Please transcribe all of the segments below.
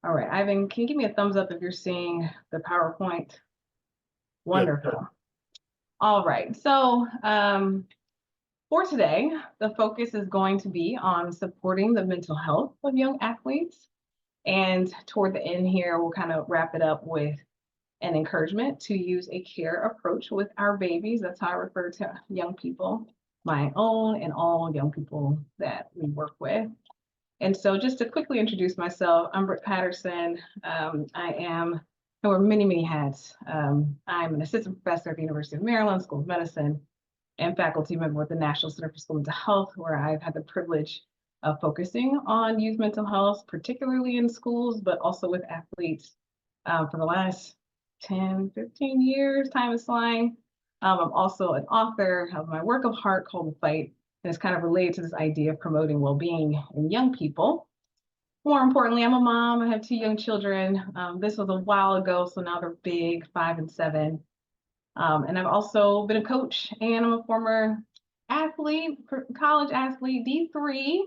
All right, Ivan, can you give me a thumbs up if you're seeing the PowerPoint? Yes. Wonderful. All right, so for today, the focus is going to be on supporting the mental health of young athletes. And toward the end here, we'll kind of wrap it up with an encouragement to use a care approach with our babies. That's how I refer to young people, my own and all young people that we work with. And so just to quickly introduce myself, I'm Britt Patterson. I wear many, many hats. I'm an assistant professor at the University of Maryland School of Medicine and faculty member with the National Center for School Mental Health, where I've had the privilege of focusing on youth mental health, particularly in schools, but also with athletes for the last 10, 15 years. Time is flying. I'm also an author of my work of heart called The Fight, and it's kind of related to this idea of promoting well-being in young people. More importantly, I'm a mom. I have 2 young children. This was a while ago, so now they're big, 5 and 7. And I've also been a coach, and I'm a former athlete, college athlete, D3.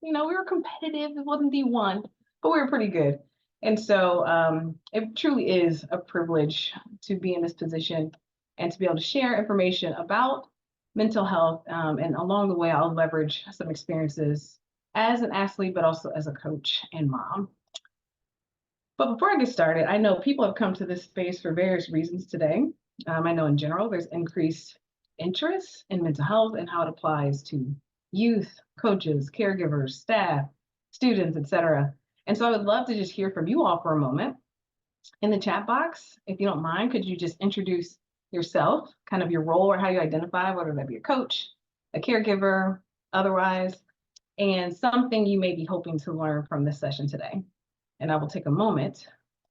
We were competitive. It wasn't D1, but we were pretty good. And so it truly is a privilege to be in this position and to be able to share information about mental health. And along the way, I'll leverage some experiences as an athlete, but also as a coach and mom. But before I get started, I know people have come to this space for various reasons today. I know in general, there's increased interest in mental health and how it applies to youth, coaches, caregivers, staff, students, etc. And so I would love to just hear from you all for a moment. In the chat box, if you don't mind, could you just introduce yourself, kind of your role or how you identify, whether that be a coach, a caregiver, otherwise, and something you may be hoping to learn from this session today. And I will take a moment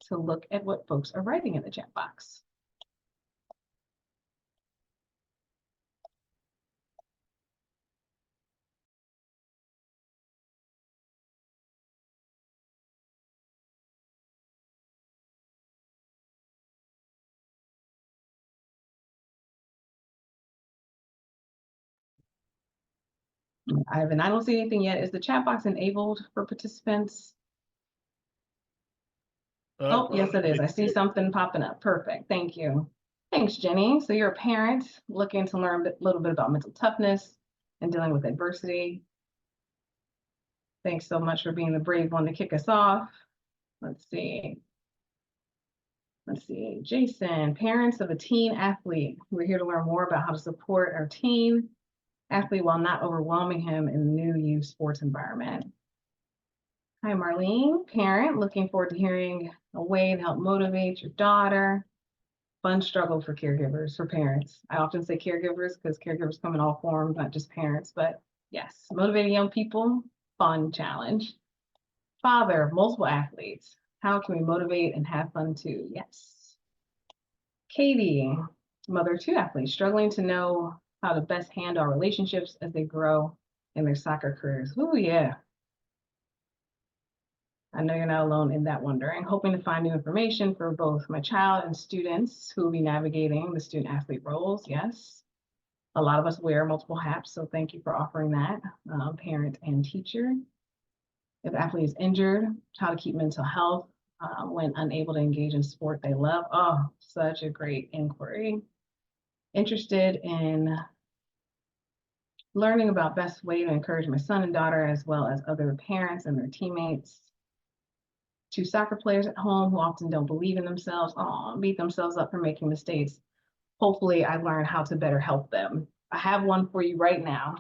to look at what folks are writing in the chat box. Ivan, I don't see anything yet. Is the chat box enabled for participants? Oh, yes, it is. I see something popping up. Perfect. Thank you. Thanks, Jenny. So you're a parent looking to learn a little bit about mental toughness and dealing with adversity. Thanks so much for being the brave one to kick us off. Let's see. Jason, parents of a teen athlete. We're here to learn more about how to support our teen athlete while not overwhelming him in the new youth sports environment. Hi, Marlene, parent, looking forward to hearing a way to help motivate your daughter. Fun struggle for caregivers, for parents. I often say caregivers because caregivers come in all forms, not just parents, but yes, motivating young people, fun challenge. Father of multiple athletes. How can we motivate and have fun too? Yes. Katie, mother of 2 athletes, struggling to know how to best handle our relationships as they grow in their soccer careers. Oh, yeah. I know you're not alone in that wondering. Hoping to find new information for both my child and students who will be navigating the student athlete roles. Yes. A lot of us wear multiple hats, so thank you for offering that, parent and teacher. If athlete is injured, how to keep mental health when unable to engage in sport they love. Oh, such a great inquiry. Interested in learning about best way to encourage my son and daughter, as well as other parents and their teammates. 2 soccer players at home who often don't believe in themselves, beat themselves up for making mistakes. Hopefully I learn how to better help them. I have one for you right now.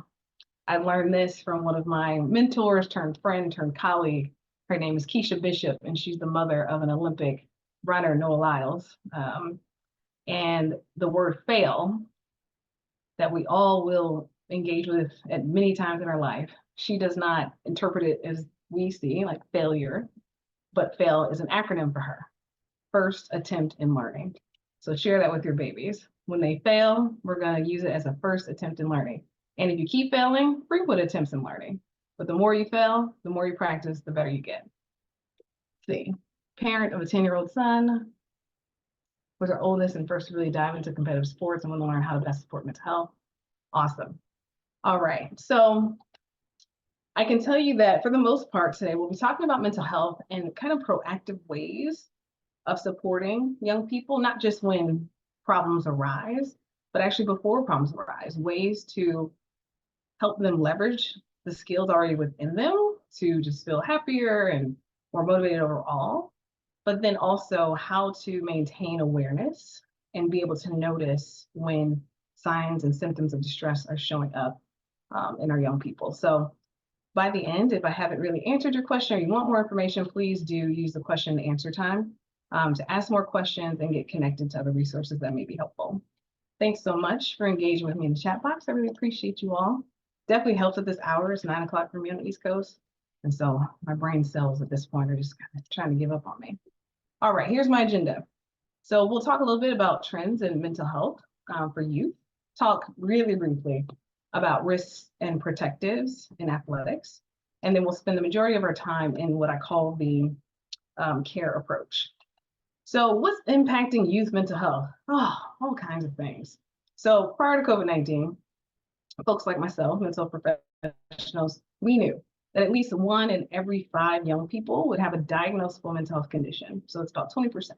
I learned this from one of my mentors turned friend turned colleague. Her name is Keisha Bishop, and she's the mother of an Olympic runner, Noah Lyles. And the word fail that we all will engage with at many times in our life, she does not interpret it as we see, like failure, but fail is an acronym for her. First attempt in learning. So share that with your babies. When they fail, we're going to use it as a first attempt in learning. And if you keep failing, frequent attempts in learning. But the more you fail, the more you practice, the better you get. Let's see, parent of a 10-year-old son, was our oldest and first to really dive into competitive sports and want to learn how to best support mental health. Awesome. All right. So I can tell you that for the most part today, we'll be talking about mental health and kind of proactive ways of supporting young people, not just when problems arise, but actually before problems arise, ways to help them leverage the skills already within them to just feel happier and more motivated overall, but then also how to maintain awareness and be able to notice when signs and symptoms of distress are showing up in our young people. So by the end, if I haven't really answered your question or you want more information, please do use the question and answer time to ask more questions and get connected to other resources that may be helpful. Thanks so much for engaging with me in the chat box. I really appreciate you all. Definitely helps at this hour. It's 9 o'clock for me on the East Coast. And so my brain cells at this point are just kind of trying to give up on me. All right, here's my agenda. So we'll talk a little bit about trends in mental health for youth, talk really briefly about risks and protectives in athletics, and then we'll spend the majority of our time in what I call the care approach. So what's impacting youth mental health? Oh, all kinds of things. So prior to COVID-19, folks like myself, mental professionals, we knew that at least 1 in every 5 young people would have a diagnosable mental health condition. So it's about 20%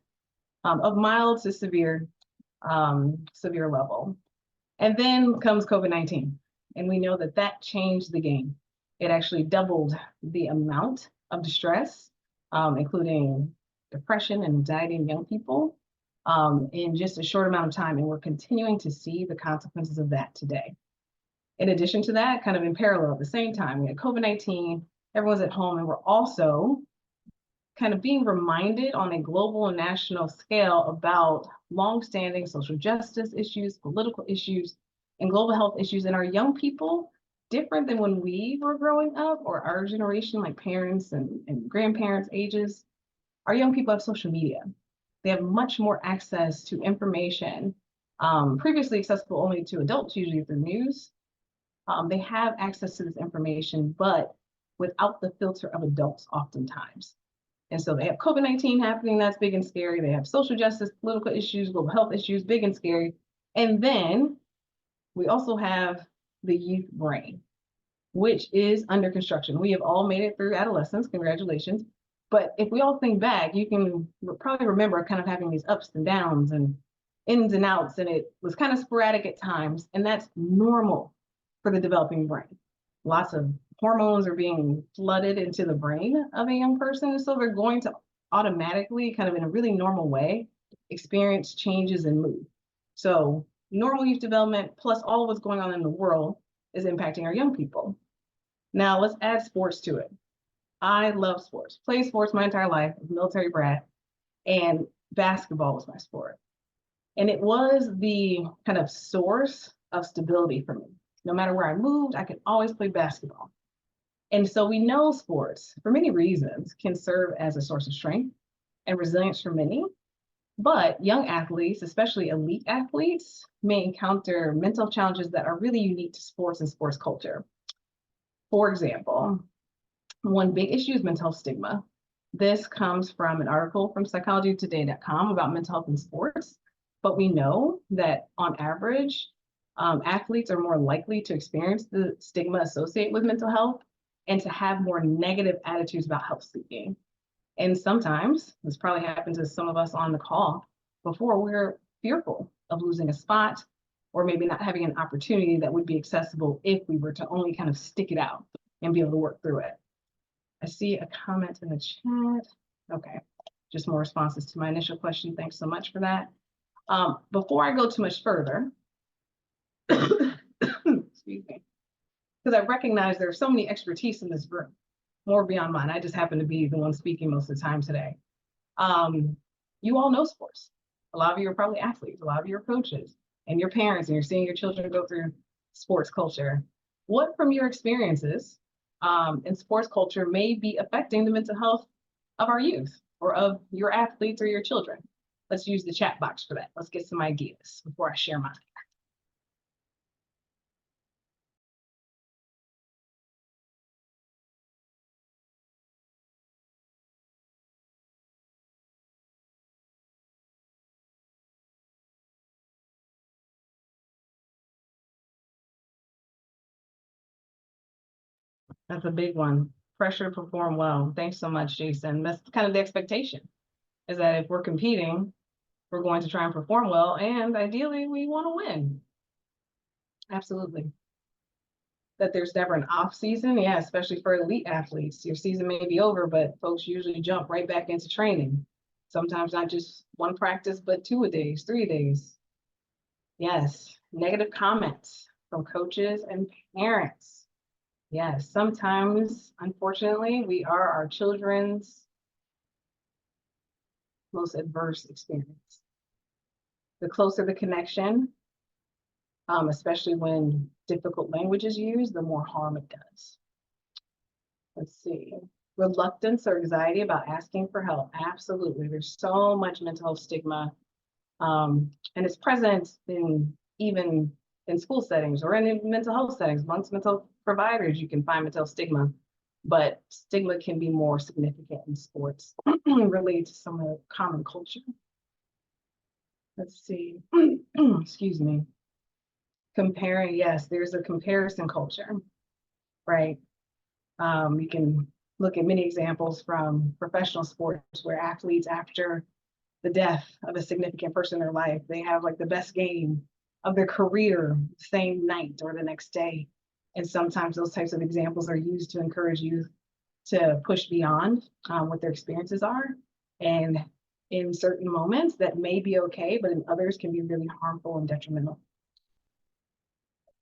of mild to severe level. And then comes COVID-19. And we know that that changed the game. It actually doubled the amount of distress, including depression and anxiety in young people in just a short amount of time. And we're continuing to see the consequences of that today. In addition to that, kind of in parallel at the same time, we had COVID-19, everyone's at home, and we're also kind of being reminded on a global and national scale about longstanding social justice issues, political issues, and global health issues in our young people, different than when we were growing up or our generation, like parents and grandparents' ages. Our young people have social media. They have much more access to information, previously accessible only to adults, usually through news. They have access to this information, but without the filter of adults oftentimes. And so they have COVID-19 happening, that's big and scary. They have social justice, political issues, global health issues, big and scary. And then we also have the youth brain, which is under construction. We have all made it through adolescence, congratulations. But if we all think back, you can probably remember kind of having these ups and downs and ins and outs, and it was kind of sporadic at times, and that's normal for the developing brain. Lots of hormones are being flooded into the brain of a young person, so they're going to automatically, kind of in a really normal way, experience changes in mood. So normal youth development plus all of what's going on in the world is impacting our young people. Now let's add sports to it. I love sports, played sports my entire life, military brat, and basketball was my sport. And it was the kind of source of stability for me. No matter where I moved, I could always play basketball. And so we know sports, for many reasons, can serve as a source of strength and resilience for many. But young athletes, especially elite athletes, may encounter mental challenges that are really unique to sports and sports culture. For example, one big issue is mental health stigma. This comes from an article from psychologytoday.com about mental health in sports. But we know that on average, athletes are more likely to experience the stigma associated with mental health and to have more negative attitudes about health seeking. And sometimes, this probably happened to some of us on the call before, we're fearful of losing a spot or maybe not having an opportunity that would be accessible if we were to only kind of stick it out and be able to work through it. I see a comment in the chat. Okay, just more responses to my initial question. Thanks so much for that. Before I go too much further, excuse me, because I recognize there's so many expertise in this room, more beyond mine. I just happen to be the one speaking most of the time today. You all know sports. A lot of you are probably athletes, a lot of you are coaches, and your parents, and you're seeing your children go through sports culture. What from your experiences in sports culture may be affecting the mental health of our youth or of your athletes or your children? Let's use the chat box for that. Let's get some ideas before I share mine. That's a big one. Pressure to perform well. Thanks so much, Jason. That's kind of the expectation, is that if we're competing, we're going to try and perform well, and ideally we want to win. Absolutely. That there's never an off season, yeah, especially for elite athletes. Your season may be over, but folks usually jump right back into training. Sometimes not just one practice, but 2 days, 3 days. Yes, negative comments from coaches and parents. Yes, sometimes, unfortunately, we are our children's most adverse experience. The closer the connection, especially when difficult language is used, the more harm it does. Let's see. Reluctance or anxiety about asking for help. Absolutely. There's so much mental health stigma, and it's present in even in school settings or in mental health settings. Amongst mental health providers, you can find mental health stigma, but stigma can be more significant in sports related to some of the common culture. Let's see. Excuse me. Comparing, yes, there's a comparison culture, right? You can look at many examples from professional sports where athletes, after the death of a significant person in their life, they have like the best game of their career the same night or the next day. And sometimes those types of examples are used to encourage youth to push beyond what their experiences are. And in certain moments that may be okay, but in others can be really harmful and detrimental.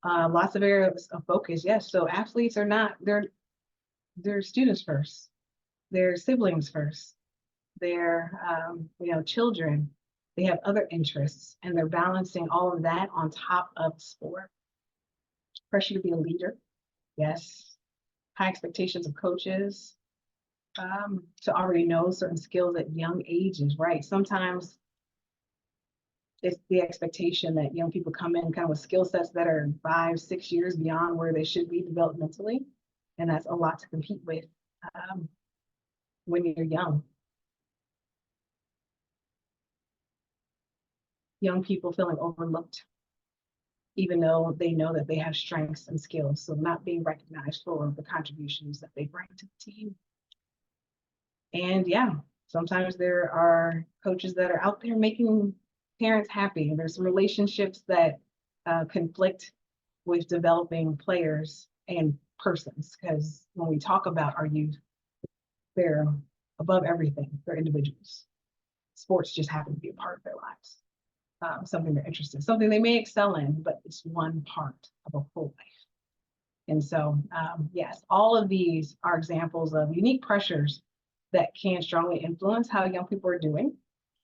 Lots of areas of focus, yes. So athletes are not, they're students first, they're siblings first, they're children. They have other interests, and they're balancing all of that on top of sport. Pressure to be a leader, yes. High expectations of coaches, to already know certain skills at young ages, right? Sometimes it's the expectation that young people come in kind of with skill sets that are 5, 6 years beyond where they should be developmentally. And that's a lot to compete with when you're young. Young people feeling overlooked, even though they know that they have strengths and skills. So not being recognized for the contributions that they bring to the team. And yeah, sometimes there are coaches that are out there making parents happy. There's some relationships that conflict with developing players and persons, because when we talk about our youth, they're above everything. They're individuals. Sports just happen to be a part of their lives. Something they're interested in, something they may excel in, but it's one part of a whole life. And so, yes, all of these are examples of unique pressures that can strongly influence how young people are doing.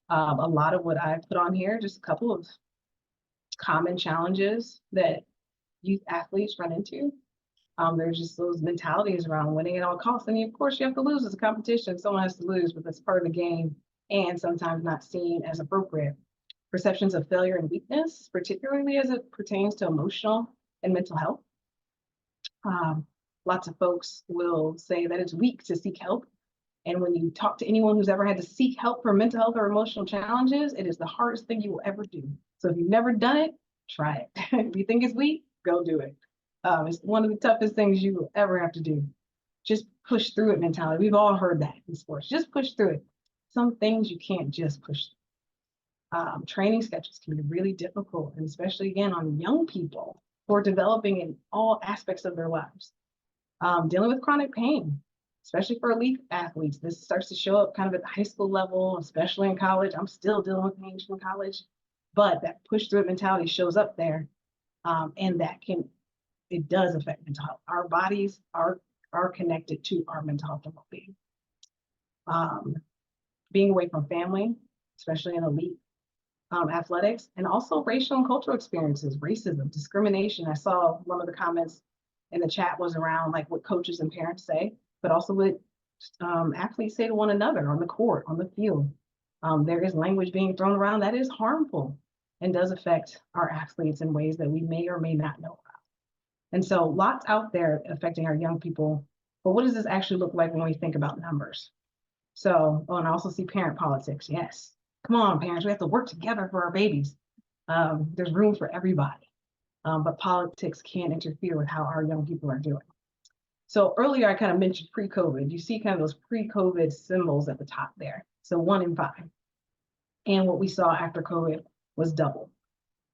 A lot of what I put on here, just a couple of common challenges that youth athletes run into. There's just those mentalities around winning at all costs. I mean, of course, you have to lose. It's a competition. Someone has to lose, but that's part of the game, and sometimes not seen as appropriate. Perceptions of failure and weakness, particularly as it pertains to emotional and mental health. Lots of folks will say that it's weak to seek help. And when you talk to anyone who's ever had to seek help for mental health or emotional challenges, it is the hardest thing you will ever do. So if you've never done it, try it. If you think it's weak, go do it. It's one of the toughest things you will ever have to do. Just push through it mentality. We've all heard that in sports. Just push through it. Some things you can't just push through. Training schedules can be really difficult, and especially again on young people who are developing in all aspects of their lives. Dealing with chronic pain, especially for elite athletes. This starts to show up kind of at the high school level, especially in college. I'm still dealing with pain from college, but that push through it mentality shows up there, and it does affect mental health. Our bodies are connected to our mental health and well-being. Being away from family, especially in elite athletics, and also racial and cultural experiences, racism, discrimination. I saw one of the comments in the chat was around like what coaches and parents say, but also what athletes say to one another on the court, on the field. There is language being thrown around that is harmful and does affect our athletes in ways that we may or may not know about. And so lots out there affecting our young people. But what does this actually look like when we think about numbers? So, and I also see parent politics. Yes. Come on, parents, we have to work together for our babies. There's room for everybody, but politics can interfere with how our young people are doing. So earlier I kind of mentioned pre-COVID. You see kind of those pre-COVID symbols at the top there. So 1 in 5. And what we saw after COVID was double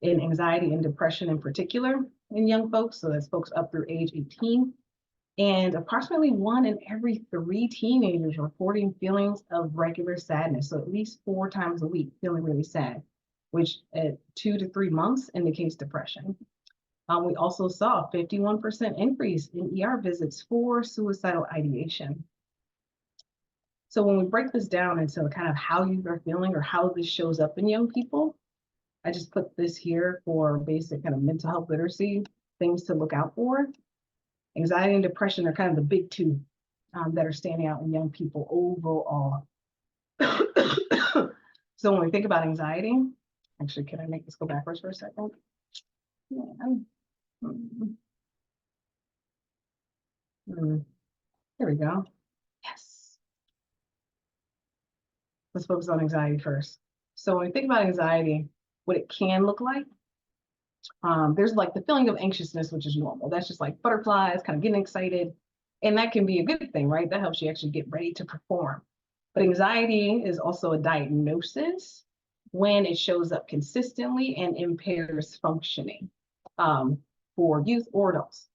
in anxiety and depression in particular in young folks. So that's folks up through age 18. And approximately 1 in every 3 teenagers reporting feelings of regular sadness. So at least 4 times a week feeling really sad, which at 2 to 3 months indicates depression. We also saw a 51% increase in ER visits for suicidal ideation. So when we break this down into kind of how you are feeling or how this shows up in young people, I just put this here for basic kind of mental health literacy, things to look out for. Anxiety and depression are kind of the big two that are standing out in young people overall. So when we think about anxiety, actually, can I make this go backwards for a second? Yeah. There we go. Yes. Let's focus on anxiety first. So when we think about anxiety, what it can look like, there's like the feeling of anxiousness, which is normal. That's just like butterflies, kind of getting excited. And that can be a good thing, right? That helps you actually get ready to perform. But anxiety is also a diagnosis when it shows up consistently and impairs functioning for youth or adults.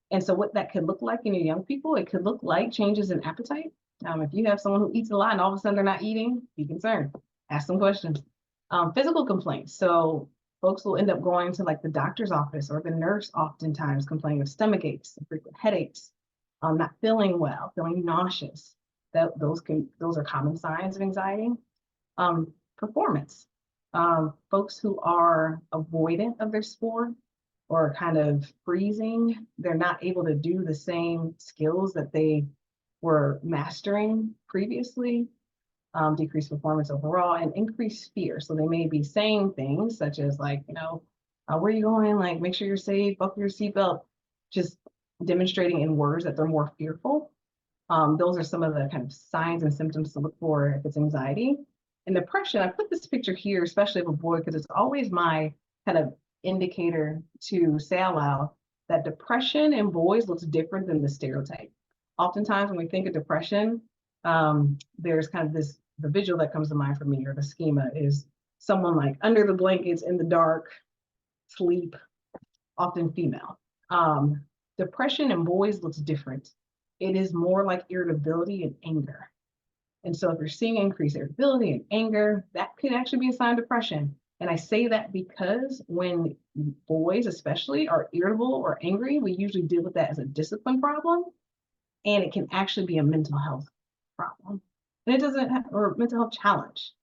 And so what that could look like in your young people, it could look like changes in appetite. If you have someone who eats a lot and all of a sudden they're not eating, be concerned. Ask some questions. Physical complaints. So folks will end up going to like the doctor's office, or the nurse oftentimes complaining of stomach aches and frequent headaches, not feeling well, feeling nauseous. Those are common signs of anxiety. Performance. Folks who are avoidant of their sport or kind of freezing, they're not able to do the same skills that they were mastering previously. Decreased performance overall, and increased fear. So they may be saying things such as like, where are you going? Like, make sure you're safe, buckle your seatbelt, just demonstrating in words that they're more fearful. Those are some of the kind of signs and symptoms to look for if it's anxiety. And depression, I put this picture here, especially of a boy, because it's always my kind of indicator to say out loud that depression in boys looks different than the stereotype. Oftentimes when we think of depression, there's kind of the visual that comes to mind for me, or the schema, is someone like under the blankets in the dark, sleep, often female. Depression in boys looks different. It is more like irritability and anger. And so if you're seeing increased irritability and anger, that could actually be a sign of depression. And I say that because when boys especially are irritable or angry, we usually deal with that as a discipline problem. And it can actually be a mental health problem. And it doesn't have, or mental health challenge.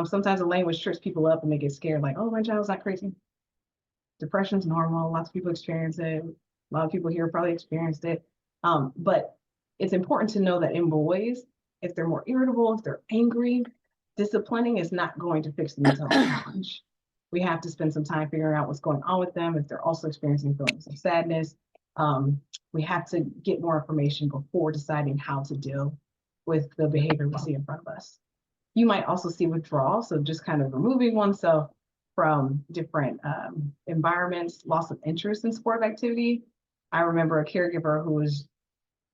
Sometimes the language trips people up and they get scared, like, oh, my child's not crazy. Depression's normal. Lots of people experience it. A lot of people here probably experienced it. But it's important to know that in boys, if they're more irritable, if they're angry, disciplining is not going to fix the mental health challenge. We have to spend some time figuring out what's going on with them. If they're also experiencing feelings of sadness, we have to get more information before deciding how to deal with the behavior we see in front of us. You might also see withdrawal, so just kind of removing oneself from different environments, loss of interest in sportive activity. I remember a caregiver who was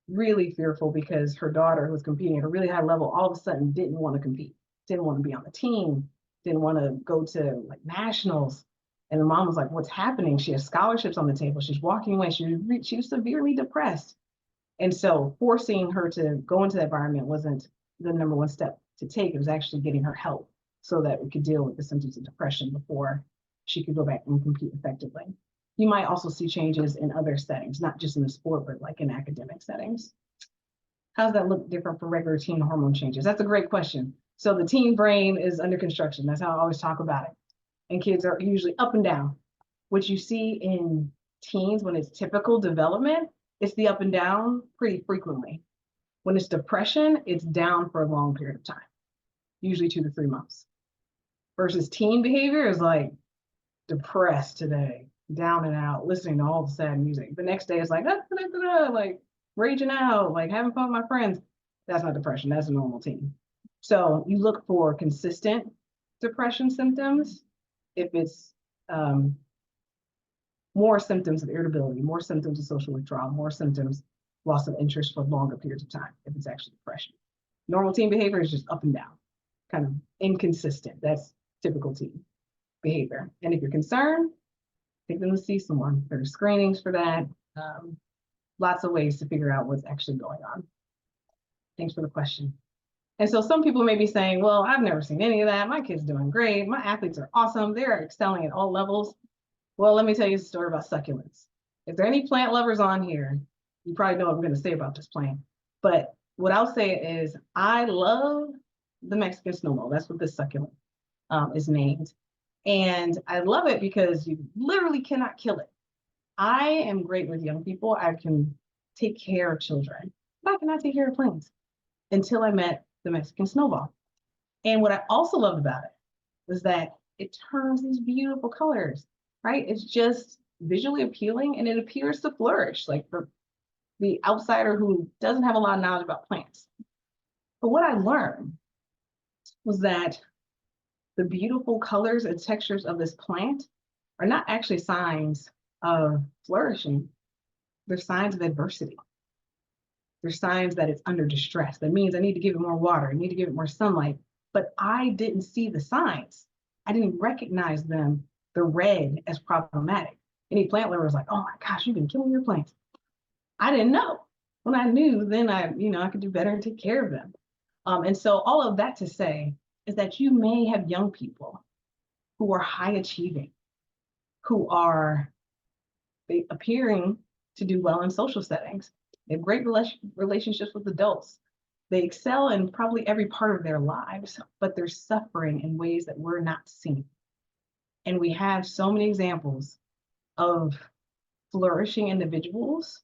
really fearful because her daughter, who was competing at a really high level, all of a sudden didn't want to compete, didn't want to be on the team, didn't want to go to like nationals. And the mom was like, what's happening? She has scholarships on the table. She's walking away. She was severely depressed. And so forcing her to go into that environment wasn't the number one step to take. It was actually getting her help so that we could deal with the symptoms of depression before she could go back and compete effectively. You might also see changes in other settings, not just in the sport, but like in academic settings. How does that look different from regular teen hormone changes? That's a great question. So the teen brain is under construction. That's how I always talk about it. And kids are usually up and down. What you see in teens when it's typical development, it's the up and down pretty frequently. When it's depression, it's down for a long period of time, usually 2 to 3 months. Versus teen behavior is like depressed today, down and out, listening to all the sad music. The next day it's like, like raging out, like having fun with my friends. That's not depression, that's a normal teen. So you look for consistent depression symptoms if it's more symptoms of irritability, more symptoms of social withdrawal, more symptoms loss of interest for longer periods of time if it's actually depression. Normal teen behavior is just up and down, kind of inconsistent. That's typical teen behavior. And if you're concerned, take them to see someone. There are screenings for that. Lots of ways to figure out what's actually going on. Thanks for the question. And so some people may be saying, well, I've never seen any of that. My kid's doing great. My athletes are awesome. They're excelling at all levels. Well, let me tell you a story about succulents. If there are any plant lovers on here, you probably know what I'm going to say about this plant. But what I'll say is I love the Mexican snowball. That's what this succulent is named. And I love it because you literally cannot kill it. I am great with young people. I can take care of children, but I cannot take care of plants until I met the Mexican snowball. And what I also loved about it was that it turns these beautiful colors, right? It's just visually appealing and it appears to flourish, like for the outsider who doesn't have a lot of knowledge about plants. But what I learned was that the beautiful colors and textures of this plant are not actually signs of flourishing. They're signs of adversity. They're signs that it's under distress. That means I need to give it more water. I need to give it more sunlight. But I didn't see the signs. I didn't recognize them, the red, as problematic. Any plant lover was like, oh my gosh, you've been killing your plants. I didn't know. When I knew, then I could do better and take care of them. And so all of that to say is that you may have young people who are high achieving, who are appearing to do well in social settings. They have great relationships with adults. They excel in probably every part of their lives, but they're suffering in ways that we're not seeing. And we have so many examples of flourishing individuals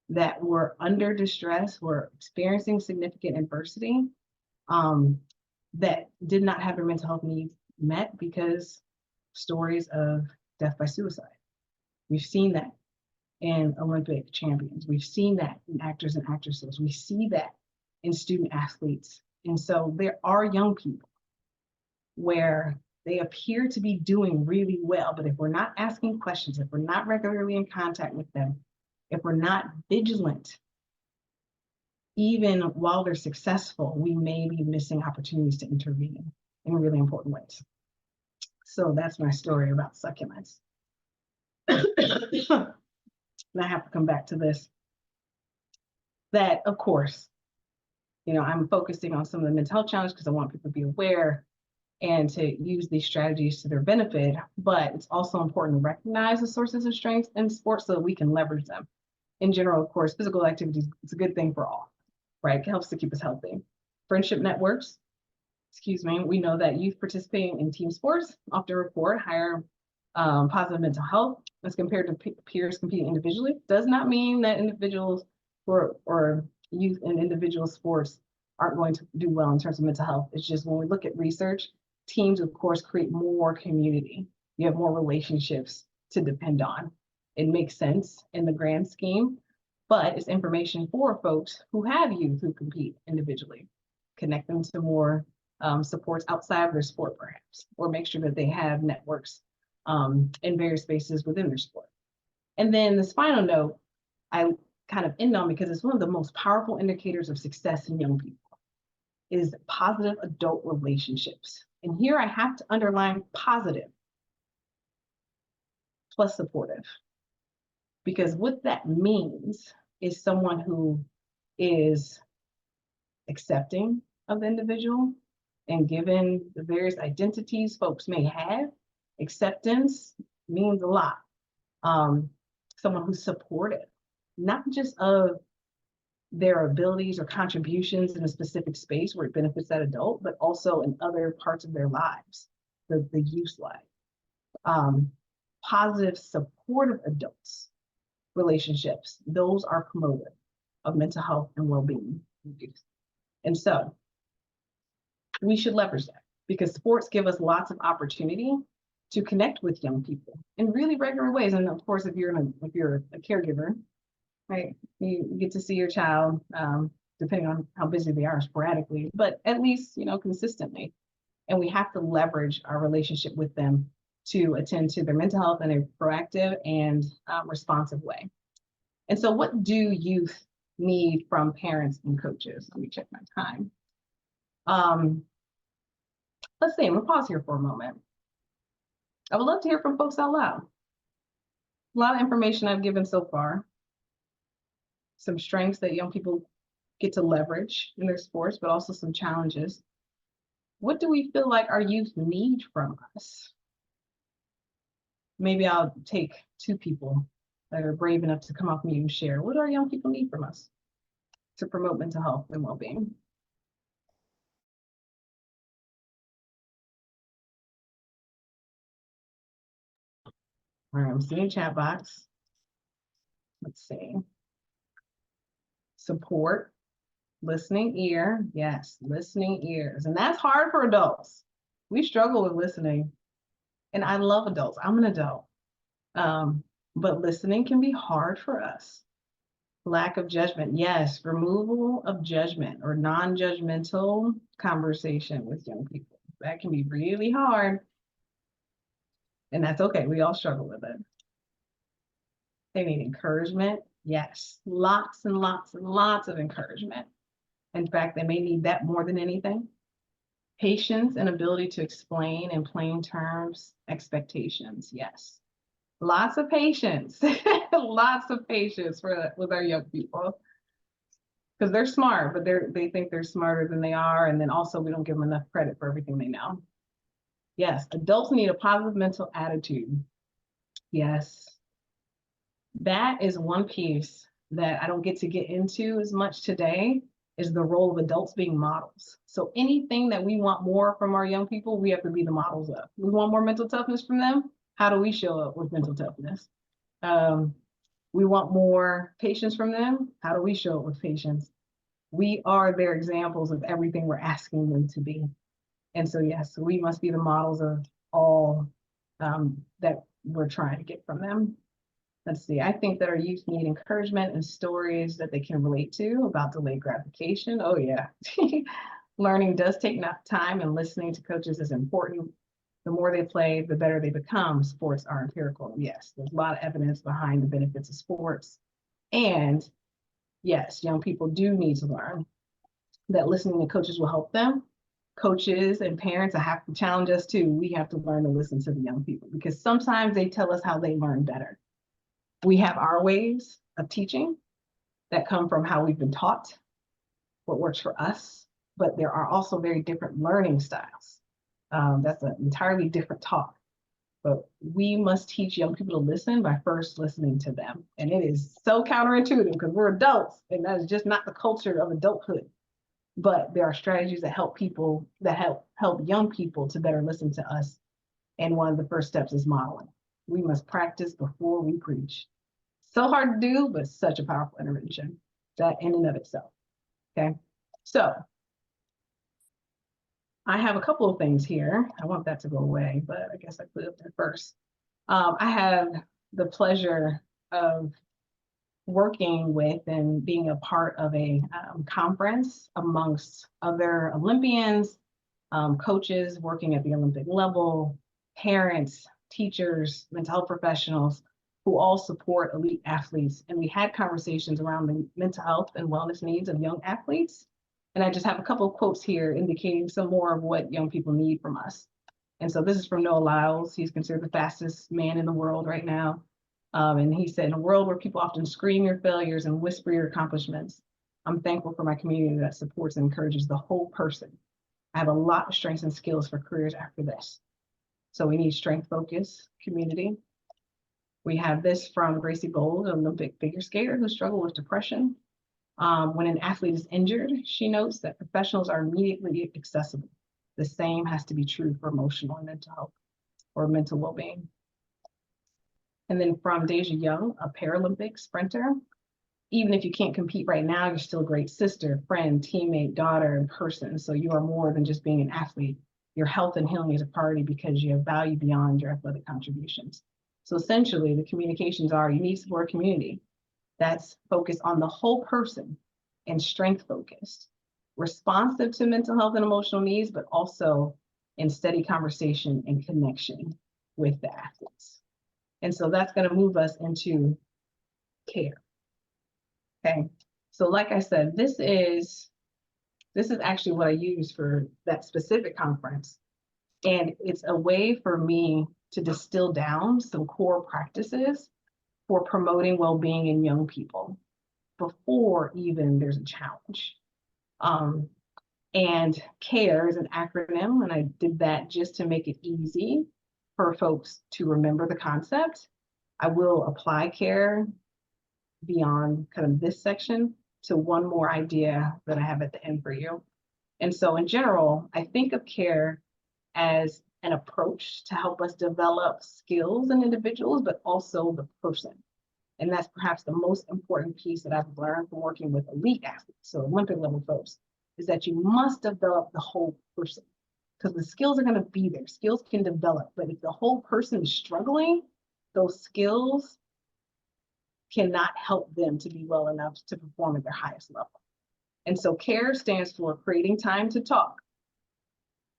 that were under distress, were experiencing significant adversity, that did not have their mental health needs met because stories of death by suicide. We've seen that in Olympic champions. We've seen that in actors and actresses. We see that in student athletes. And so there are young people where they appear to be doing really well, but if we're not asking questions, if we're not regularly in contact with them, if we're not vigilant, even while they're successful, we may be missing opportunities to intervene in really important ways. So that's my story about succulents. And I have to come back to this, that of course, I'm focusing on some of the mental health challenges because I want people to be aware and to use these strategies to their benefit, but it's also important to recognize the sources of strength in sports so that we can leverage them. In general, of course, physical activity is a good thing for all, right? It helps to keep us healthy. Friendship networks, we know that youth participating in team sports often report higher positive mental health as compared to peers competing individually. Does not mean that individuals or youth in individual sports aren't going to do well in terms of mental health. It's just when we look at research, teams, of course, create more community. You have more relationships to depend on. It makes sense in the grand scheme, but it's information for folks who have youth who compete individually. Connect them to more supports outside of their sport, perhaps, or make sure that they have networks in various spaces within their sport. And then this final note, I kind of end on because it's one of the most powerful indicators of success in young people, is positive adult relationships. And here I have to underline positive plus supportive, because what that means is someone who is accepting of the individual, and given the various identities folks may have, acceptance means a lot. Someone who's supportive, not just of their abilities or contributions in a specific space where it benefits that adult, but also in other parts of their lives, the youth's life. Positive, supportive adults, relationships, those are promotive of mental health and well-being in youth. And so we should leverage that because sports give us lots of opportunity to connect with young people in really regular ways. And of course, if you're a caregiver, right, you get to see your child, depending on how busy they are sporadically, but at least, consistently. And we have to leverage our relationship with them to attend to their mental health in a proactive and responsive way. And so what do youth need from parents and coaches? Let me check my time. Let's see, I'm gonna pause here for a moment. I would love to hear from folks out loud. A lot of information I've given so far. Some strengths that young people get to leverage in their sports, but also some challenges. What do we feel like our youth need from us? Maybe I'll take two people that are brave enough to come off mute and share. What do our young people need from us to promote mental health and well-being? All right, I'm seeing chat box. Let's see. Support, listening ear. Yes, listening ears. And that's hard for adults. We struggle with listening. And I love adults. I'm an adult. But listening can be hard for us. Lack of judgment. Yes, removal of judgment or non-judgmental conversation with young people. That can be really hard. And that's okay. We all struggle with it. They need encouragement. Yes, lots and lots and lots of encouragement. In fact, they may need that more than anything. Patience and ability to explain in plain terms expectations. Yes, lots of patience. Lots of patience with our young people, because they're smart, but they think they're smarter than they are, and then also we don't give them enough credit for everything they know. Yes, adults need a positive mental attitude. Yes, that is one piece that I don't get into as much today, is the role of adults being models. So anything that we want more from our young people, we have to be the models of. We want more mental toughness from them. How do we show up with mental toughness? We want more patience from them. How do we show up with patience? We are their examples of everything we're asking them to be. And so, yes, we must be the models of all that we're trying to get from them. Let's see, I think that our youth need encouragement and stories that they can relate to about delayed gratification. Oh yeah, learning does take time, and listening to coaches is important. The more they play, the better they become. Sports are empirical. Yes, there's a lot of evidence behind the benefits of sports. And yes, young people do need to learn that listening to coaches will help them. Coaches and parents, I have to challenge us too. We have to learn to listen to the young people, because sometimes they tell us how they learn better. We have our ways of teaching that come from how we've been taught, what works for us, but there are also very different learning styles. That's an entirely different talk. But we must teach young people to listen by first listening to them. And it is so counterintuitive because we're adults, and that is just not the culture of adulthood. But there are strategies that help people, that help young people to better listen to us. And one of the first steps is modeling. We must practice before we preach. So hard to do, but such a powerful intervention, that in and of itself. Okay, so I have a couple of things here. I want that to go away, but I guess I put it up there first. I have the pleasure of working with and being a part of a conference amongst other Olympians, coaches working at the Olympic level, parents, teachers, mental health professionals who all support elite athletes. And we had conversations around the mental health and wellness needs of young athletes. And I just have a couple of quotes here indicating some more of what young people need from us. And so this is from Noah Lyles. He's considered the fastest man in the world right now. And he said, in a world where people often scream your failures and whisper your accomplishments, I'm thankful for my community that supports and encourages the whole person. I have a lot of strengths and skills for careers after this. So we need strength, focus, community. We have this from Gracie Gold, an Olympic figure skater who struggled with depression. When an athlete is injured, she notes that professionals are immediately accessible. The same has to be true for emotional and mental health or mental well-being. And then from Deja Young, a Paralympic sprinter, even if you can't compete right now, you're still a great sister, friend, teammate, daughter, and person. So you are more than just being an athlete. Your health and healing is a priority because you have value beyond your athletic contributions. So essentially, the communications are, you need to support a community that's focused on the whole person and strength focused, responsive to mental health and emotional needs, but also in steady conversation and connection with the athletes. And so that's going to move us into care. Okay, So like I said, this is actually what I use for that specific conference. And it's a way for me to distill down some core practices for promoting well-being in young people before even there's a challenge. And CARE is an acronym, and I did that just to make it easy for folks to remember the concept. I will apply CARE beyond kind of this section to one more idea that I have at the end for you. And so in general, I think of CARE as an approach to help us develop skills in individuals, but also the person. And that's perhaps the most important piece that I've learned from working with elite athletes, so Olympic level folks, is that you must develop the whole person, because the skills are going to be there. Skills can develop, but if the whole person is struggling, those skills cannot help them to be well enough to perform at their highest level. And so CARE stands for creating time to talk,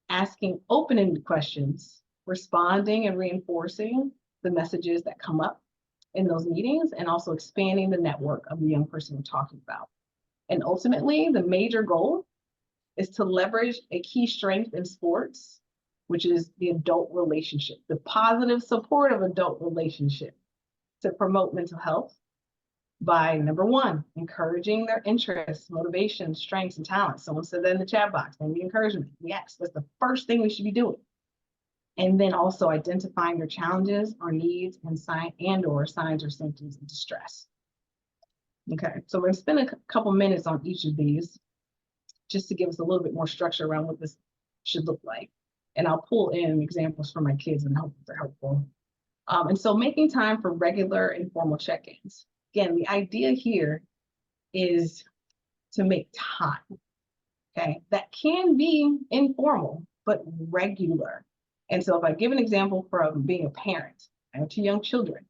asking open-ended questions, responding and reinforcing the messages that come up in those meetings, and also expanding the network of the young person we're talking about. And ultimately, the major goal is to leverage a key strength in sports, which is the adult relationship, the positive, supportive adult relationship, to promote mental health by, number one, encouraging their interests, motivations, strengths, and talents. Someone said that in the chat box, maybe encouragement. Yes, that's the first thing we should be doing. And then also identifying their challenges or needs and or signs or symptoms of distress. Okay, so we're gonna spend a couple minutes on each of these just to give us a little bit more structure around what this should look like. And I'll pull in examples from my kids and hope they're helpful. And so making time for regular informal check-ins. Again, the idea here is to make time, okay? That can be informal, but regular. And so if I give an example from being a parent, I have 2 young children.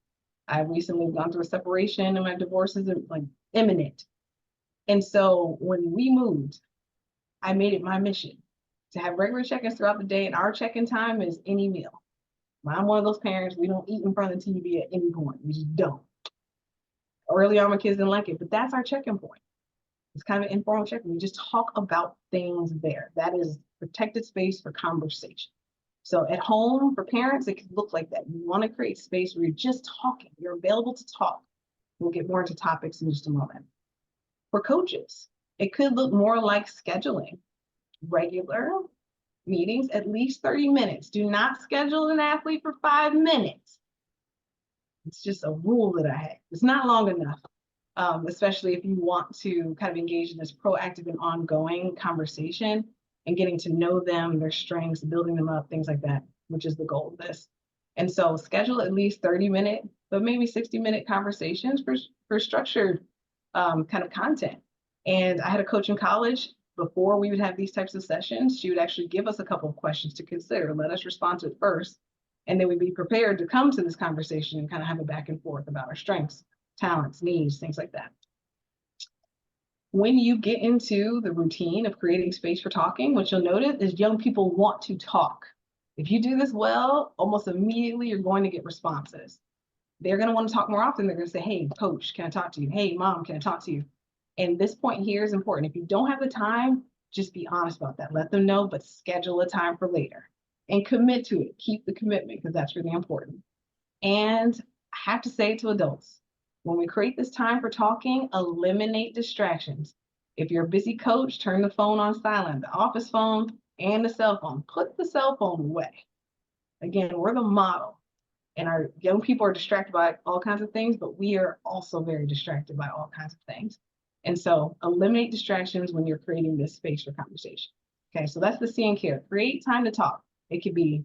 I've recently gone through a separation and my divorce is like imminent. And so when we moved, I made it my mission to have regular check-ins throughout the day, and our check-in time is any meal. I'm one of those parents, we don't eat in front of the TV at any point. We just don't. Early on, my kids didn't like it, but that's our check-in point. It's kind of an informal check-in. We just talk about things there. That is protected space for conversation. So at home, for parents, it could look like that. You want to create space where you're just talking. You're available to talk. We'll get more into topics in just a moment. For coaches, it could look more like scheduling regular meetings, at least 30 minutes. Do not schedule an athlete for 5 minutes. It's just a rule that I have. It's not long enough, especially if you want to kind of engage in this proactive and ongoing conversation and getting to know them, their strengths, building them up, things like that, which is the goal of this. And so schedule at least 30-minute, but maybe 60-minute conversations for structured kind of content. And I had a coach in college. Before we would have these types of sessions, she would actually give us a couple of questions to consider, let us respond to it first, and then we'd be prepared to come to this conversation and kind of have a back and forth about our strengths, talents, needs, things like that. When you get into the routine of creating space for talking, what you'll notice is young people want to talk. If you do this well, almost immediately you're going to get responses. They're going to want to talk more often. They're going to say, hey, coach, can I talk to you? Hey, mom, can I talk to you? And this point here is important. If you don't have the time, just be honest about that. Let them know, but schedule a time for later and commit to it. Keep the commitment, because that's really important. And I have to say to adults, when we create this time for talking, eliminate distractions. If you're a busy coach, turn the phone on silent, the office phone and the cell phone. Put the cell phone away. Again, we're the model. And our young people are distracted by all kinds of things, but we are also very distracted by all kinds of things. And so eliminate distractions when you're creating this space for conversation. Okay, so that's the C in CARE. Create time to talk. It could be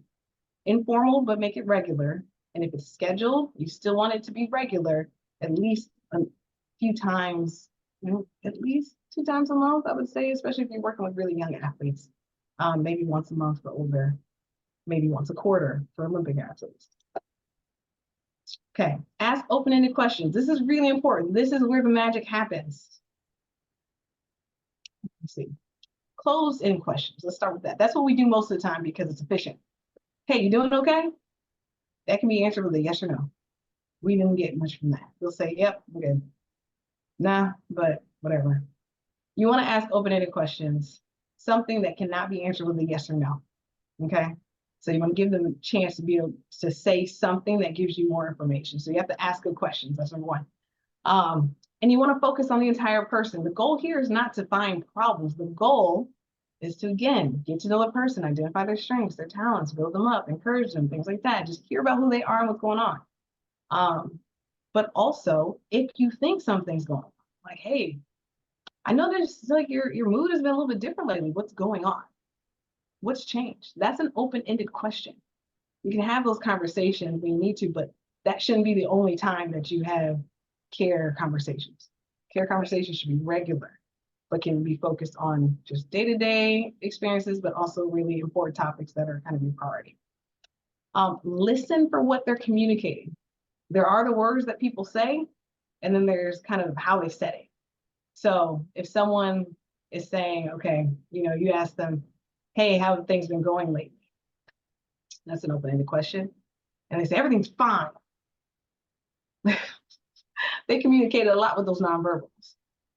informal, but make it regular. And if it's scheduled, you still want it to be regular, at least a few times, at least 2 times a month, I would say, especially if you're working with really young athletes. Maybe once a month for older, maybe once a quarter for Olympic athletes. Okay, ask open-ended questions. This is really important. This is where the magic happens. Let's see. Closed-end questions. Let's start with that. That's what we do most of the time because it's efficient. Hey, you doing okay? That can be answered with a yes or no. We didn't get much from that. They'll say, yep, we're good. Nah, but whatever. You want to ask open-ended questions, something that cannot be answered with a yes or no. Okay. So you want to give them a chance to be able to say something that gives you more information. So you have to ask good questions. That's number one. And you want to focus on the entire person. The goal here is not to find problems. The goal is to, again, get to know a person, identify their strengths, their talents, build them up, encourage them, things like that. Just hear about who they are and what's going on. But also, if you think something's going on, like, hey, I know there's like your mood has been a little bit different lately. What's going on? What's changed? That's an open-ended question. You can have those conversations when you need to, but that shouldn't be the only time that you have care conversations. Care conversations should be regular, but can be focused on just day-to-day experiences, but also really important topics that are kind of your priority. Listen for what they're communicating. There are the words that people say, and then there's kind of how they said it. So if someone is saying, okay, you ask them, hey, how have things been going lately? That's an open-ended question. And they say, everything's fine. They communicated a lot with those nonverbals.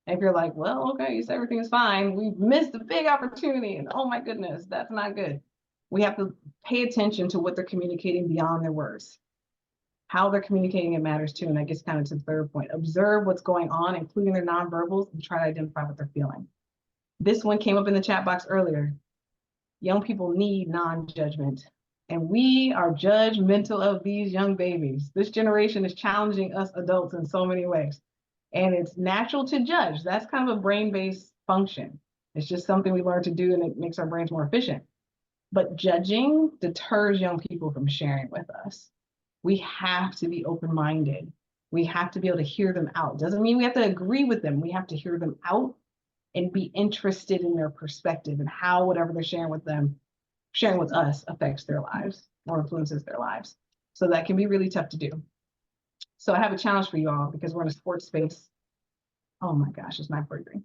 And if you're like, well, okay, you said everything is fine, we've missed a big opportunity. And oh my goodness, that's not good. We have to pay attention to what they're communicating beyond their words. How they're communicating it matters too. And that gets kind of to the third point. Observe what's going on, including their nonverbals, and try to identify what they're feeling. This one came up in the chat box earlier. Young people need non-judgment. And we are judgmental of these young babies. This generation is challenging us adults in so many ways. And it's natural to judge. That's kind of a brain-based function. It's just something we learn to do, and it makes our brains more efficient. But judging deters young people from sharing with us. We have to be open-minded. We have to be able to hear them out. Doesn't mean we have to agree with them. We have to hear them out and be interested in their perspective and how whatever they're sharing with us affects their lives or influences their lives. So that can be really tough to do. So I have a challenge for you all because we're in a sports space. Oh my gosh, it's 9:43.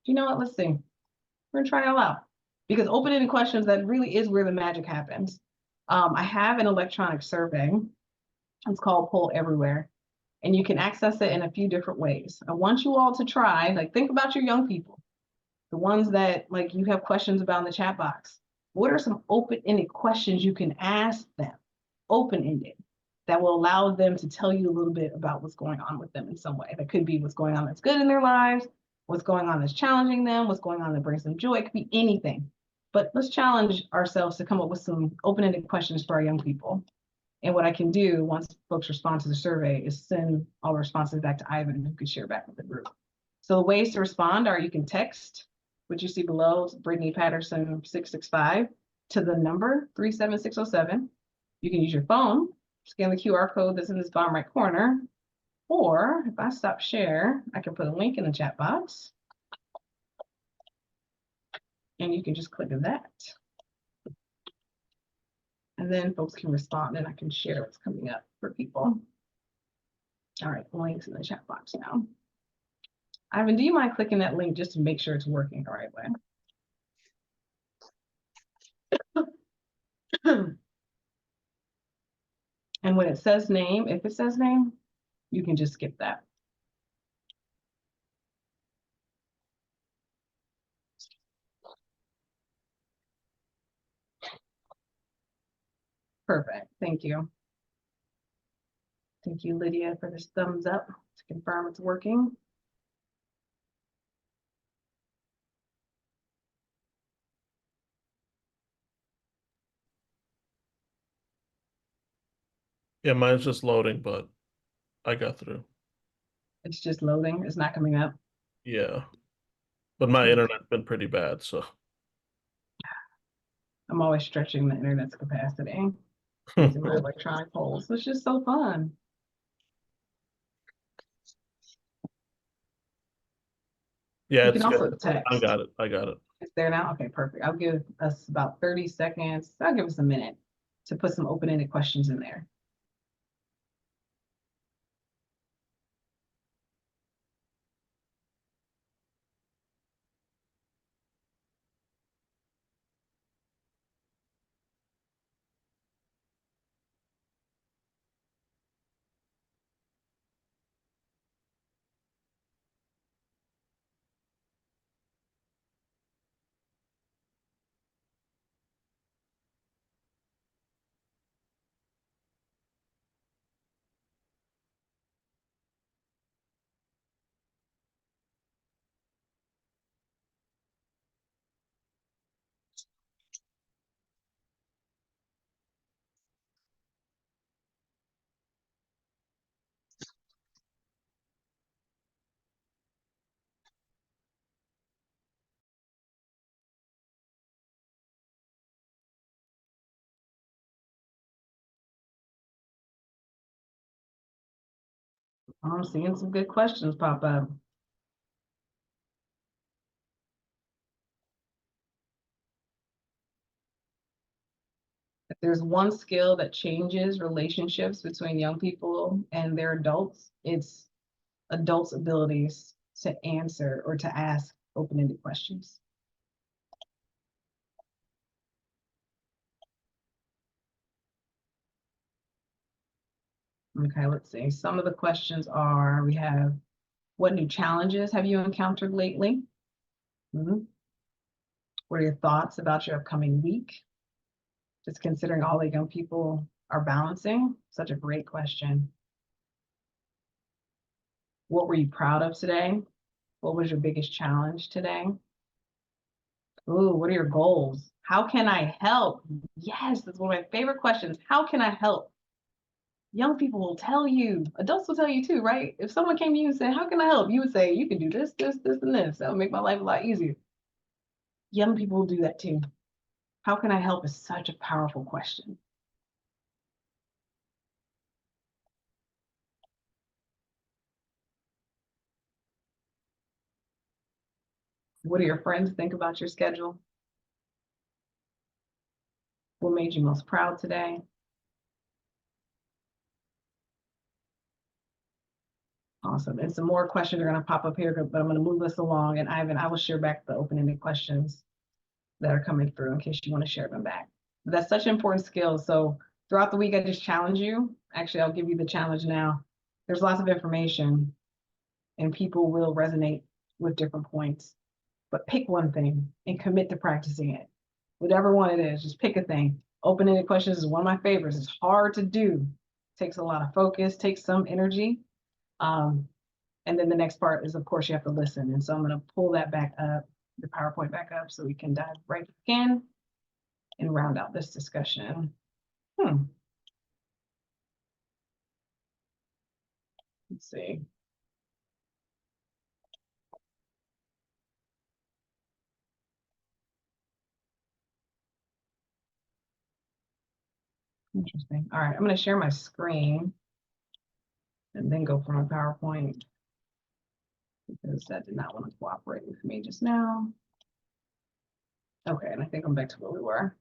You know what? Let's see. We're gonna try it all out because open-ended questions, that really is where the magic happens. I have an electronic survey. It's called Poll Everywhere, and you can access it in a few different ways. I want you all to try, like, think about your young people, the ones that like you have questions about in the chat box. What are some open-ended questions you can ask them, open-ended, that will allow them to tell you a little bit about what's going on with them in some way? That could be what's going on that's good in their lives, what's going on that's challenging them, what's going on that brings them joy. It could be anything. But let's challenge ourselves to come up with some open-ended questions for our young people. And what I can do once folks respond to the survey is send all responses back to Ivan, who can share back with the group. So the ways to respond are you can text, which you see below, Brittany Patterson 665, to the number 37607. You can use your phone, scan the QR code that's in this bottom right corner, or if I stop share, I can put a link in the chat box, and you can just click that. And then folks can respond, and I can share what's coming up for people. All right, the link's in the chat box now. Ivan, do you mind clicking that link just to make sure it's working the right way? And when it says name, if it says name, you can just skip that. Perfect. Thank you. Thank you, Lydia, for this thumbs up to confirm it's working. Yeah, mine's just loading, but I got through. It's just loading. It's not coming up. Yeah. But my internet's been pretty bad, so. I'm always stretching the internet's capacity using my electronic polls. It's just so fun. Yeah, You it's can also good. text. I got it. I got it. It's there now? Okay, perfect. I'll give us about 30 seconds. I'll give us a minute to put some open-ended questions in there. I'm seeing some good questions pop up. If there's one skill that changes relationships between young people and their adults, it's adults' abilities to answer or to ask open-ended questions. Okay, let's see. Some of the questions are, we have, what new challenges have you encountered lately? Mhm. What are your thoughts about your upcoming week? Just considering all the young people are balancing, such a great question. What were you proud of today? What was your biggest challenge today? Ooh, what are your goals? How can I help? Yes, that's one of my favorite questions. How can I help? Young people will tell you, adults will tell you too, right? If someone came to you and said, how can I help? You would say, you can do this, this, this, and this. That would make my life a lot easier. Young people will do that too. How can I help is such a powerful question. What do your friends think about your schedule? What made you most proud today? Awesome. And some more questions are going to pop up here, but I'm going to move us along. And Ivan, I will share back the open-ended questions that are coming through in case you want to share them back. But that's such an important skill. So throughout the week, I just challenge you. Actually, I'll give you the challenge now. There's lots of information and people will resonate with different points, but pick one thing and commit to practicing it. Whatever one it is, just pick a thing. Open-ended questions is one of my favorites. It's hard to do. Takes a lot of focus, takes some energy. And then the next part is, of course, you have to listen. And so I'm going to pull that back up, the PowerPoint back up, so we can dive right in and round out this discussion. Let's see. Interesting. All right, I'm going to share my screen and then go for my PowerPoint because that did not want to cooperate with me just now. Okay, and I think I'm back to where we were.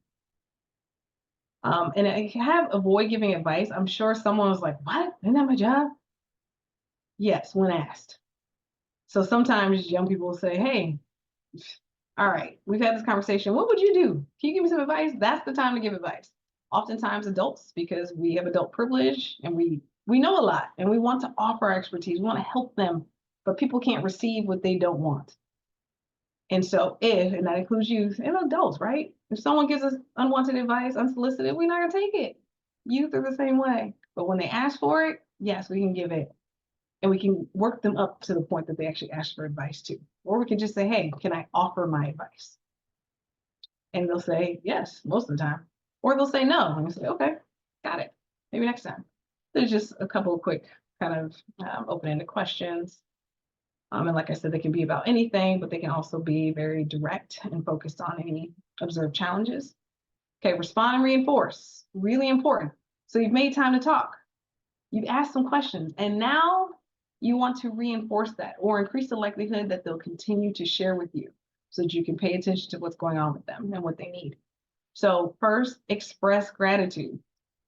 And I have avoid giving advice. I'm sure someone was like, what? Isn't that my job? Yes, when asked. So sometimes young people will say, hey, all right, we've had this conversation. What would you do? Can you give me some advice? That's the time to give advice. Oftentimes adults, because we have adult privilege and we know a lot and we want to offer our expertise. We want to help them, but people can't receive what they don't want. And so if, and that includes youth and adults, right? If someone gives us unwanted advice, unsolicited, we're not gonna take it. Youth are the same way. But when they ask for it, yes, we can give it. And we can work them up to the point that they actually ask for advice too. Or we can just say, hey, can I offer my advice? And they'll say yes, most of the time. Or they'll say no. And we say, okay, got it. Maybe next time. There's just a couple of quick kind of open-ended questions. And like I said, they can be about anything, but they can also be very direct and focused on any observed challenges. Okay, respond and reinforce, really important. So you've made time to talk. You've asked some questions, and now you want to reinforce that or increase the likelihood that they'll continue to share with you so that you can pay attention to what's going on with them and what they need. So first, express gratitude.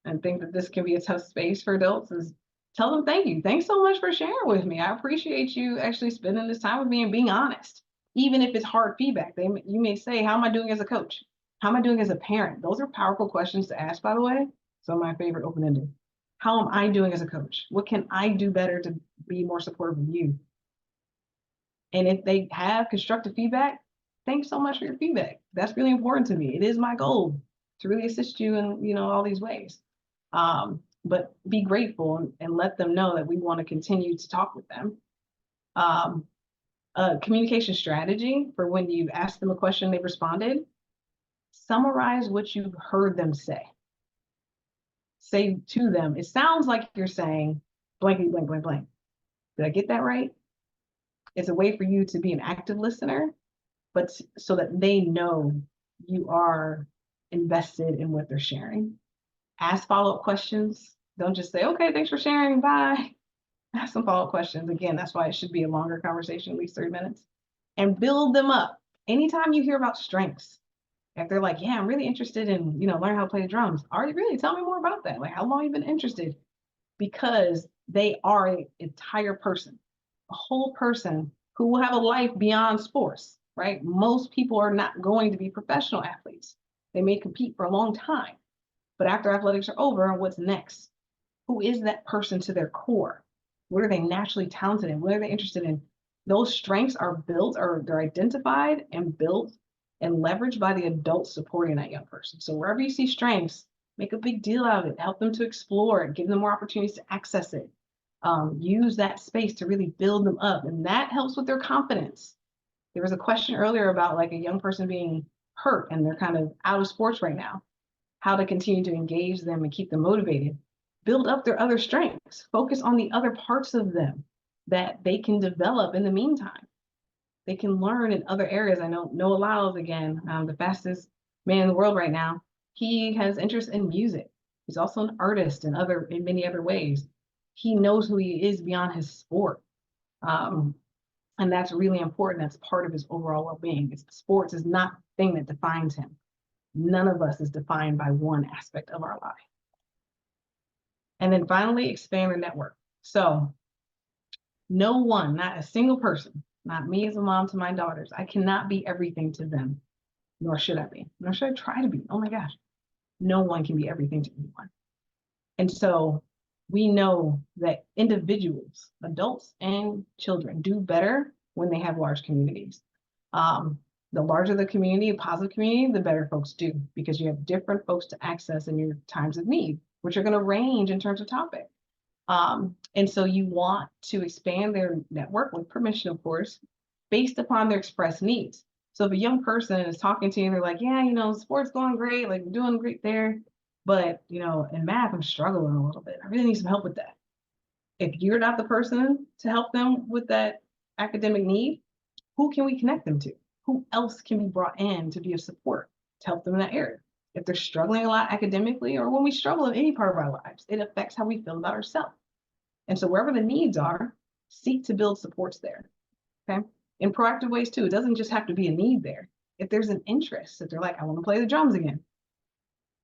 I think that this can be a tough space for adults is tell them thank you. Thanks so much for sharing with me. I appreciate you actually spending this time with me and being honest. Even if it's hard feedback, you may say, how am I doing as a coach? How am I doing as a parent? Those are powerful questions to ask, by the way. Some of my favorite open-ended. How am I doing as a coach? What can I do better to be more supportive of you? And if they have constructive feedback, thanks so much for your feedback. That's really important to me. It is my goal to really assist you in all these ways. But be grateful and let them know that we want to continue to talk with them. Communication strategy for when you've asked them a question, they've responded. Summarize what you've heard them say. Say to them, it sounds like you're saying blankety blank, blank, blank. Did I get that right? It's a way for you to be an active listener, but so that they know you are invested in what they're sharing. Ask follow-up questions. Don't just say, okay, thanks for sharing, bye. Ask some follow-up questions. Again, that's why it should be a longer conversation, at least 3 minutes, and build them up. Anytime you hear about strengths, if they're like, yeah, I'm really interested in, learn how to play the drums. Are you really? Tell me more about that. Like, how long you been interested? Because they are an entire person, a whole person who will have a life beyond sports, right? Most people are not going to be professional athletes. They may compete for a long time, but after athletics are over, what's next? Who is that person to their core? What are they naturally talented in? What are they interested in? Those strengths are built, or they're identified and built and leveraged by the adults supporting that young person. So wherever you see strengths, make a big deal out of it, help them to explore it, give them more opportunities to access it. Use that space to really build them up, and that helps with their confidence. There was a question earlier about like a young person being hurt and they're kind of out of sports right now, how to continue to engage them and keep them motivated. Build up their other strengths, focus on the other parts of them that they can develop in the meantime. They can learn in other areas. I know Noah Lyles, again, the fastest man in the world right now. He has interest in music. He's also an artist in many other ways. He knows who he is beyond his sport. And that's really important. That's part of his overall well-being. Sports is not the thing that defines him. None of us is defined by one aspect of our life. And then finally, expand your network. So no one, not a single person, not me as a mom to my daughters, I cannot be everything to them, nor should I be, nor should I try to be. Oh my gosh, no one can be everything to anyone. And so we know that individuals, adults and children, do better when they have large communities. The larger the community, a positive community, the better folks do, because you have different folks to access in your times of need, which are going to range in terms of topic. And so you want to expand their network with permission, of course, based upon their expressed needs. So if a young person is talking to you and they're like, yeah, sports going great, like I'm doing great there, but in math, I'm struggling a little bit. I really need some help with that. If you're not the person to help them with that academic need, who can we connect them to? Who else can be brought in to be of support to help them in that area? If they're struggling a lot academically, or when we struggle in any part of our lives, it affects how we feel about ourselves. And so wherever the needs are, seek to build supports there, okay? In proactive ways too. It doesn't just have to be a need there. If there's an interest, if they're like, I want to play the drums again,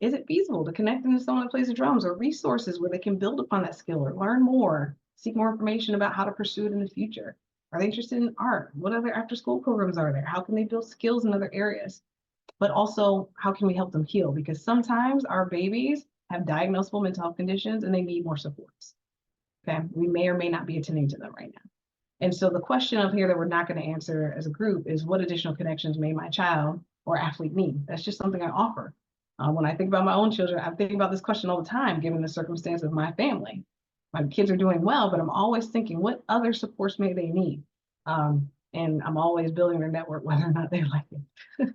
is it feasible to connect them to someone that plays the drums, or resources where they can build upon that skill or learn more, seek more information about how to pursue it in the future? Are they interested in art? What other after-school programs are there? How can they build skills in other areas? But also, how can we help them heal? Because sometimes our babies have diagnosable mental health conditions and they need more supports. Okay, we may or may not be attending to them right now. And so the question of here that we're not going to answer as a group is, what additional connections may my child or athlete need? That's just something I offer. When I think about my own children, I think about this question all the time, given the circumstance of my family. My kids are doing well, but I'm always thinking, what other supports may they need? And I'm always building their network, whether or not they like it.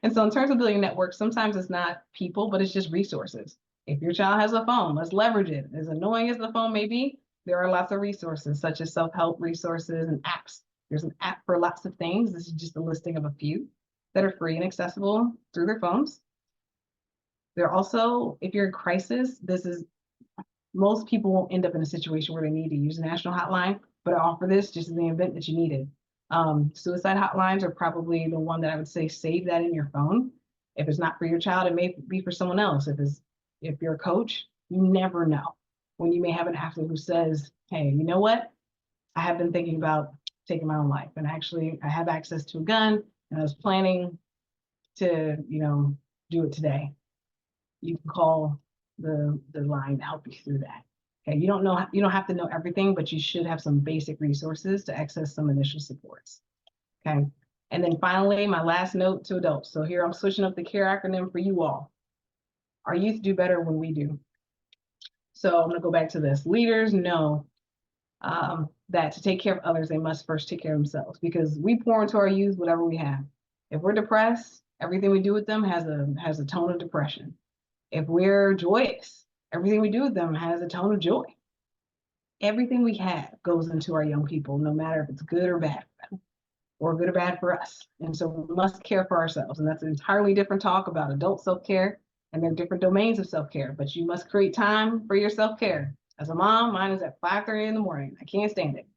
And so in terms of building networks, sometimes it's not people, but it's just resources. If your child has a phone, let's leverage it. As annoying as the phone may be, there are lots of resources, such as self-help resources and apps. There's an app for lots of things. This is just a listing of a few that are free and accessible through their phones. They're also, if you're in crisis, most people won't end up in a situation where they need to use a national hotline, but I offer this just in the event that you need it. Suicide hotlines are probably the one that I would say save that in your phone. If it's not for your child, it may be for someone else. If you're a coach, you never know when you may have an athlete who says, hey, you know what? I have been thinking about taking my own life, and actually I have access to a gun and I was planning to, do it today. You can call the line to help you through that. Okay, you don't have to know everything, but you should have some basic resources to access some initial supports. Okay, and then finally, my last note to adults. So here I'm switching up the CARE acronym for you all. Our youth do better when we do. So I'm gonna go back to this. Leaders know that to take care of others, they must first take care of themselves, because we pour into our youth whatever we have. If we're depressed, everything we do with them has a tone of depression. If we're joyous, everything we do with them has a tone of joy. Everything we have goes into our young people, no matter if it's good or bad for them, or good or bad for us. And so we must care for ourselves. And that's an entirely different talk about adult self-care, and there are different domains of self-care, but you must create time for your self-care. As a mom, mine is at 5:30 in the morning. I can't stand it,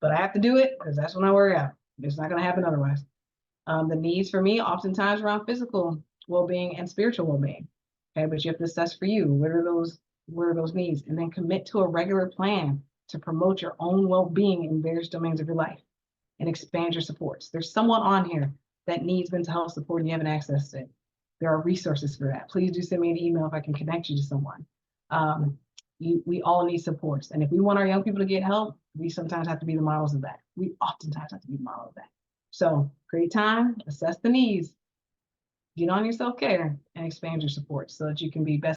but I have to do it because that's when I work out. It's not going to happen otherwise. The needs for me oftentimes around physical well-being and spiritual well-being. Okay, but you have to assess for you, what are those needs, and then commit to a regular plan to promote your own well-being in various domains of your life and expand your supports. There's someone on here that needs mental health support and you haven't accessed it. There are resources for that. Please do send me an email if I can connect you to someone. We all need supports. And if we want our young people to get help, we sometimes have to be the models of that. We oftentimes have to be the model of that. So create time, assess the needs, get on your self-care, and expand your support so that you can be best